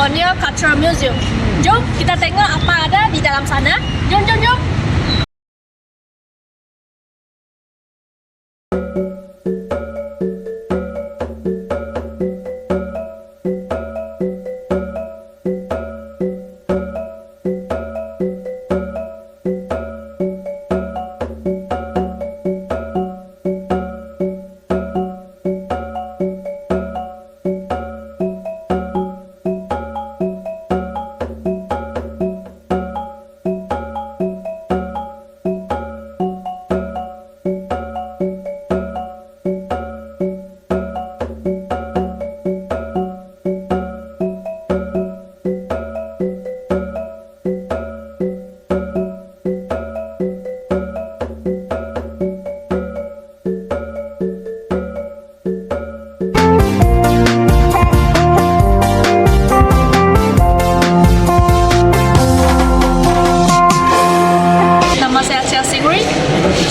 Borneo Cultural Museum. Jom kita tengok apa ada di dalam sana. Jom, jom, jom.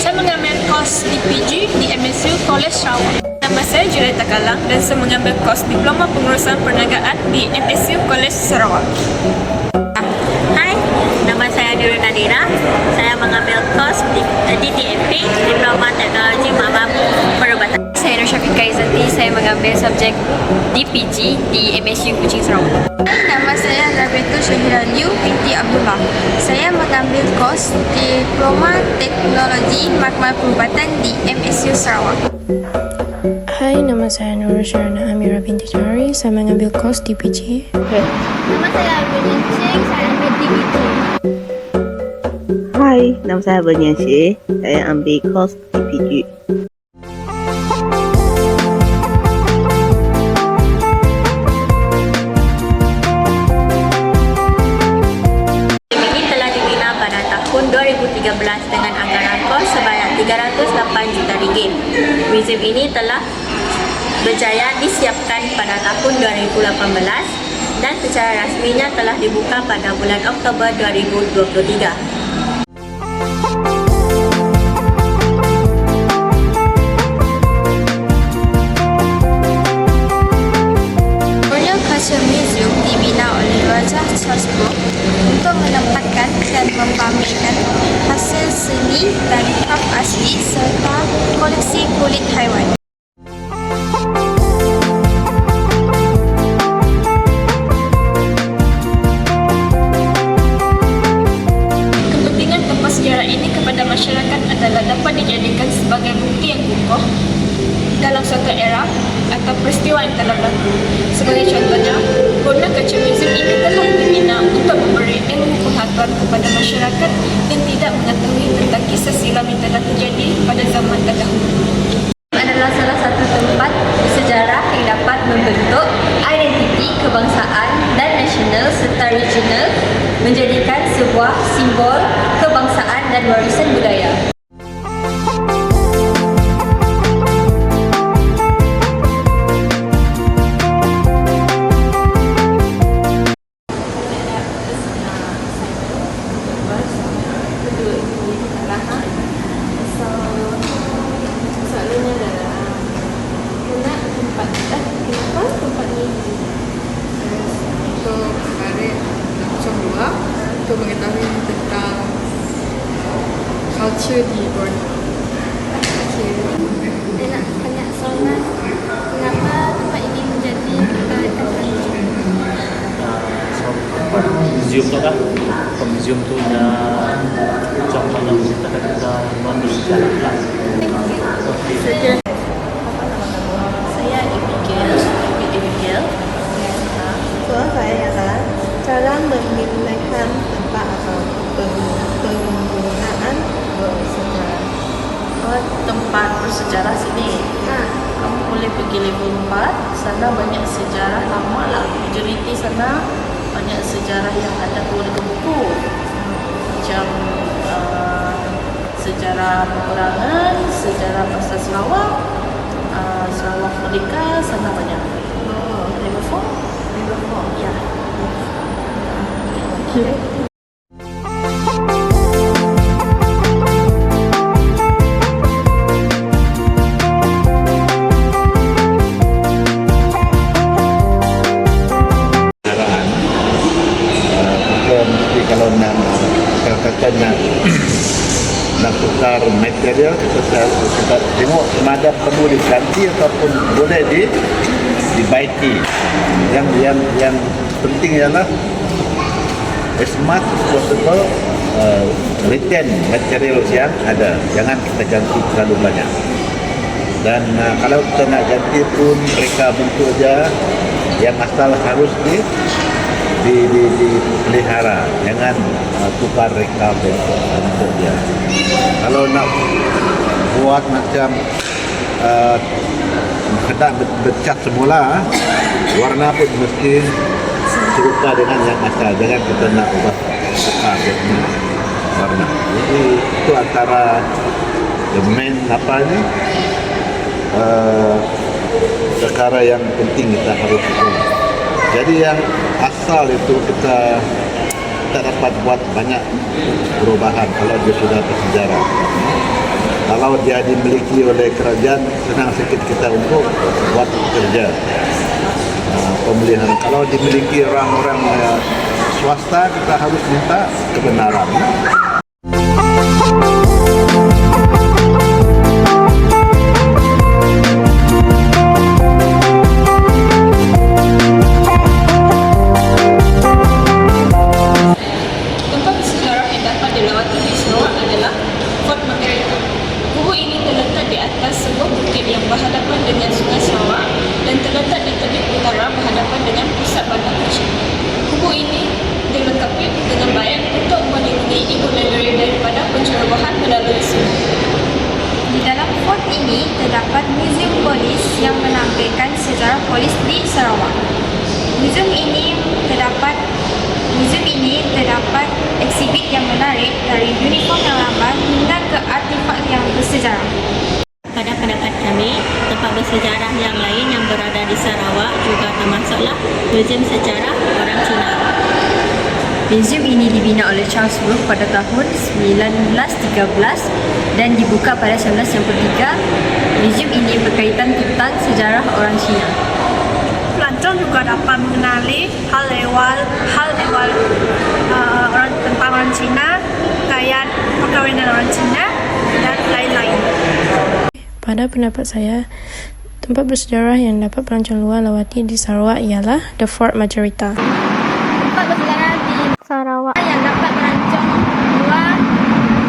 Saya mengambil kos di PG di MSU College Sarawak. Nama saya Julita Kalang dan saya mengambil kos Diploma Pengurusan Perniagaan di MSU College Sarawak. Hai, nama saya Nurul Nadira. Saya mengambil kos di DTMP, Diploma Teknologi Mama Perubatan. Saya Nur Syafiqah Izzati. Saya mengambil subjek DPG di MSU Kuching Sarawak. Nama saya Rabetu Syahira Liu binti Abdullah. Saya mengambil kos Diploma Teknologi Makmal Perubatan di MSU Sarawak. Hai, nama saya Nurul Syarana Amira binti Jari. Saya mengambil kos di PG. Nama saya Abdul Cik, saya ambil DPG. Hai, nama saya Bernian Syih. Saya ambil kos di PG. Ini telah dibina pada tahun 2013 dengan anggaran kos sebanyak 308 juta ringgit. Museum ini telah berjaya disiapkan pada tahun 2018 dan secara rasminya telah dibuka pada bulan Oktober 2023. Borneo Cultural Museum dibina oleh Raja Charles Brooke untuk menempatkan dan mempamerkan hasil seni dan kraf asli serta koleksi kulit haiwan. Kepentingan tempat sejarah ini kepada masyarakat adalah dapat dijadikan sebagai bukti yang kukuh dalam suatu era atau peristiwa yang telah berlaku. Sebagai contohnya, Borneo Cultural Museum ini telah dibina untuk memberi ilmu pengetahuan kepada masyarakat yang tidak mengetahui tentang kisah silam yang telah terjadi pada zaman terdahulu. Adalah salah satu tempat sejarah yang dapat membentuk identiti kebangsaan dan nasional serta regional, menjadikan sebuah simbol kebangsaan dan warisan budaya. Untuk mengetahui tentang culture di Borneo. Saya nak tanya soalan, kenapa tempat ini menjadi museum tu kan, museum tu nya contohnya kita kata manusia lah. Saya Abigail. Soal saya adalah cara memilihkan tempat atau penggunaan bersejarah. Tempat bersejarah sini. Kamu boleh pergi level 4. Sana banyak sejarah lama lah. Majoriti sana banyak sejarah yang ada keluarga buku. Macam sejarah peperangan, sejarah pasal Sarawak, Sarawak Merdeka, sana banyak. Level 4? Level 4, ya. Okay. material kita tengok sama ada perlu diganti ataupun boleh dibaiki. Yang penting ialah as much as possible retain material yang ada, jangan kita ganti terlalu banyak. Dan kalau kita nak ganti pun mereka bentuk aja, yang asal harus dipelihara, jangan tukar reka bentuk dia. Kalau nak buat macam hendak bercat semula, warna pun mesti serupa dengan yang asal, jangan kita nak ubah tukar warna. Jadi itu antara the main perkara yang penting kita harus tahu. Jadi yang asal itu kita dapat buat banyak perubahan kalau dia sudah bersejarah. Kalau dia dimiliki oleh kerajaan, senang sikit kita untuk buat kerja pemeliharaan. Kalau dimiliki orang-orang swasta, kita harus minta kebenaran. Tempat bersejarah yang dapat dilawati di Sarawak adalah Fort Margarita. Gubuk ini terletak di atas sebuah bukit yang berhadapan dengan Sungai Sarawak dan terletak di tebing utara berhadapan dengan pusat bandar kecil. Gubuk ini dilengkapi dengan bayat untuk melindungi ibu negeri daripada pencerobohan melalui sungai. Di dalam fort ini terdapat muzium polis yang menampilkan sejarah polis di Sarawak. Muzium ini terdapat eksibit yang menarik dari uniform yang lama hingga ke artifak yang bersejarah. Pada pendapat kami, tempat bersejarah yang lain yang berada di Sarawak juga termasuklah Muzium Sejarah Orang Cina. Muzium ini dibina oleh Charles Wolfe pada tahun 1913 dan dibuka pada 1993. Muzium ini berkaitan tentang sejarah orang Cina. Pelancong juga dapat mengenali hal ehwal tentang orang Cina, pakaian perkawinan orang Cina dan lain-lain. Pada pendapat saya, tempat bersejarah yang dapat pelancong luar lawati di Sarawak ialah The Fort Margarita. Tempat bersejarah di Sarawak yang dapat pelancong luar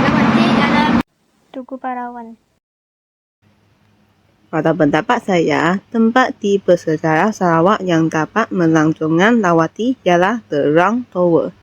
lawati adalah Tugu Parawan. Pada pendapat saya, tempat di bersejarah Sarawak yang dapat melancongkan lawati ialah The Round Tower.